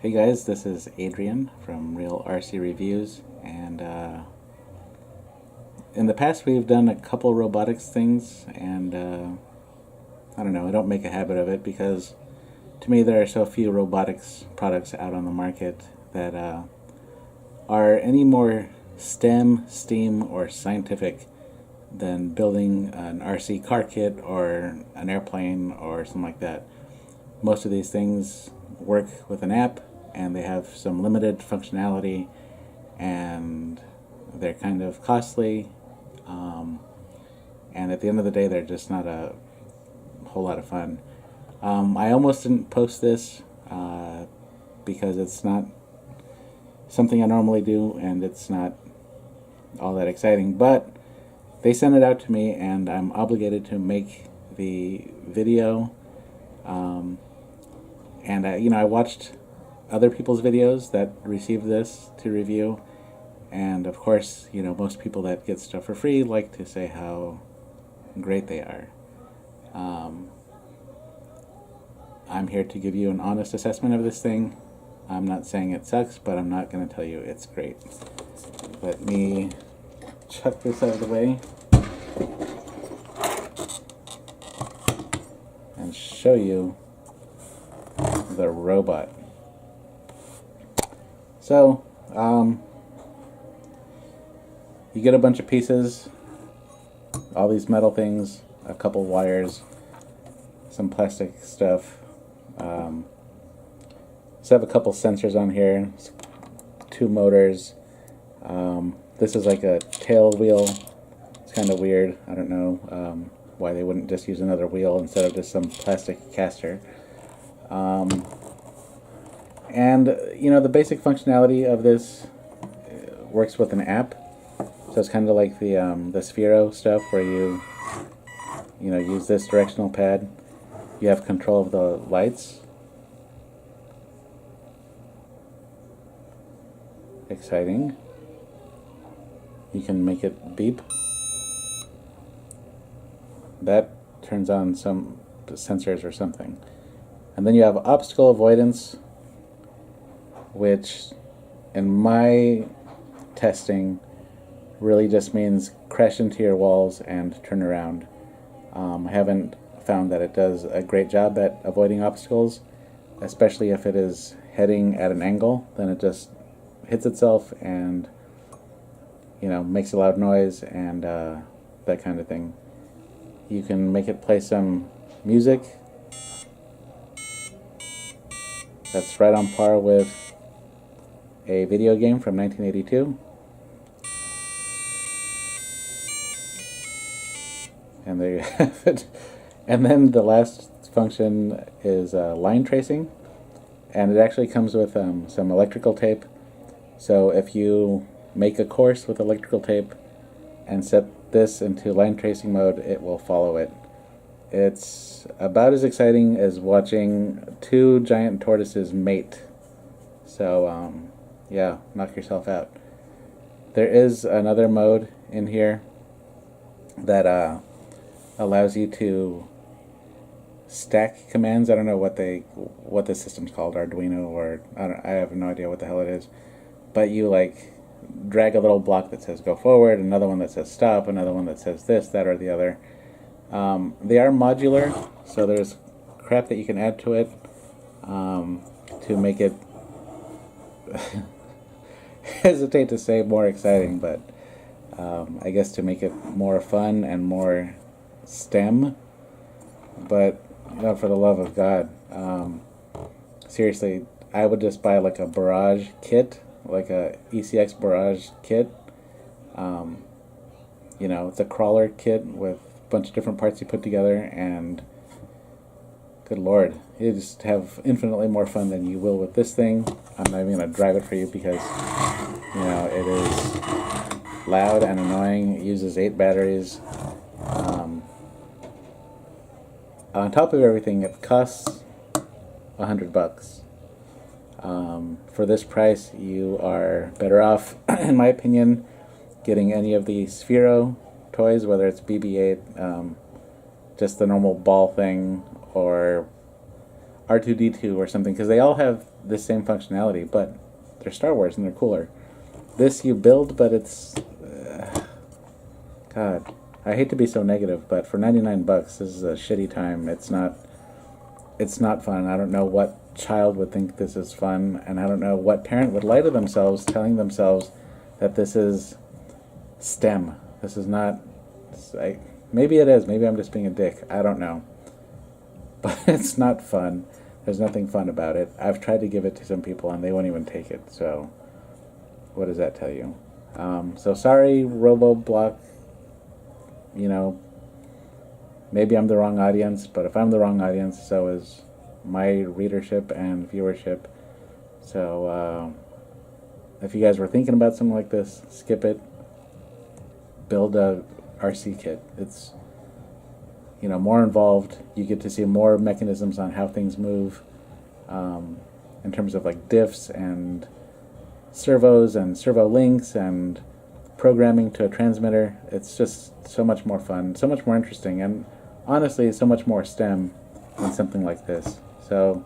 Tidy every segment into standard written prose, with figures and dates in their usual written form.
Hey guys, this is Adrian from Real RC Reviews, and in the past we've done a couple robotics things, and I don't know, I don't make a habit of it because to me there are so few robotics products out on the market that are any more STEM, or scientific than building an RC car kit or an airplane or something like that. Most of these things work with an app, and they have some limited functionality, and they're kind of costly, and at the end of the day they're just not a whole lot of fun. I almost didn't post this because it's not something I normally do, and it's not all that exciting, but they sent it out to me and I'm obligated to make the video. And I watched other people's videos that received this to review, and of course, most people that get stuff for free like to say how great they are. I'm here to give you an honest assessment of this thing. I'm not saying it sucks, but I'm not going to tell you it's great. Let me chuck this out of the way and show you the robot. So, you get a bunch of pieces, all these metal things, a couple wires, some plastic stuff. So I have a couple sensors on here, 2 motors. This is like a tail wheel. It's kind of weird. I don't know why they wouldn't just use another wheel instead of just some plastic caster. And the basic functionality of this works with an app. So it's kind of like the Sphero stuff, where you use this directional pad. You have control of the lights. Exciting. You can make it beep. That turns on some sensors or something. And then you have obstacle avoidance, which in my testing really just means crash into your walls and turn around. I haven't found that it does a great job at avoiding obstacles, especially if it is heading at an angle. Then it just hits itself and makes a loud noise and that kind of thing. You can make it play some music that's right on par with a video game from 1982. And there you have it. And then the last function is line tracing, and it actually comes with some electrical tape. So if you make a course with electrical tape and set this into line tracing mode, it will follow it. It's about as exciting as watching 2 giant tortoises mate. So yeah, knock yourself out. There is another mode in here that allows you to stack commands. I don't know what the system's called, Arduino, or I have no idea what the hell it is. But you drag a little block that says go forward, another one that says stop, another one that says this, that, or the other. They are modular, so there's crap that you can add to it to make it hesitate to say more exciting, but I guess to make it more fun and more STEM. But for the love of God, seriously, I would just buy like a barrage kit, like a ECX barrage kit. It's a crawler kit with a bunch of different parts you put together, and good Lord, you just have infinitely more fun than you will with this thing. I'm not even going to drive it for you because it is loud and annoying. It uses 8 batteries. On top of everything, it costs $100. For this price, you are better off, in my opinion, getting any of the Sphero toys, whether it's BB-8, just the normal ball thing, or R2-D2 or something, because they all have the same functionality, but they're Star Wars and they're cooler. This you build, but it's... God, I hate to be so negative, but for 99 bucks, this is a shitty time. It's not fun. I don't know what child would think this is fun, and I don't know what parent would lie to themselves telling themselves that this is STEM. This is not... maybe it is. Maybe I'm just being a dick. I don't know. But it's not fun. There's nothing fun about it. I've tried to give it to some people, and they won't even take it. So what does that tell you? So sorry, Robobloq. You know, maybe I'm the wrong audience, but if I'm the wrong audience, so is my readership and viewership. So if you guys were thinking about something like this, skip it. Build a RC kit. It's, you know, more involved. You get to see more mechanisms on how things move, in terms of like diffs and servos and servo links and programming to a transmitter. It's just so much more fun, so much more interesting, and honestly so much more STEM than something like this. So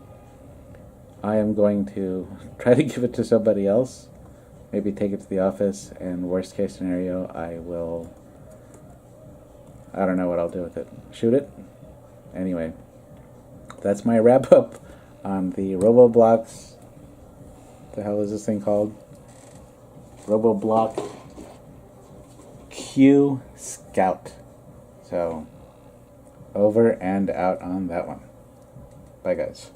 I am going to try to give it to somebody else, maybe take it to the office, and worst case scenario, I don't know what I'll do with it. Shoot it? Anyway, that's my wrap up on the Robobloq's... What the hell is this thing called? Robobloq Q Scout. So, over and out on that one. Bye, guys.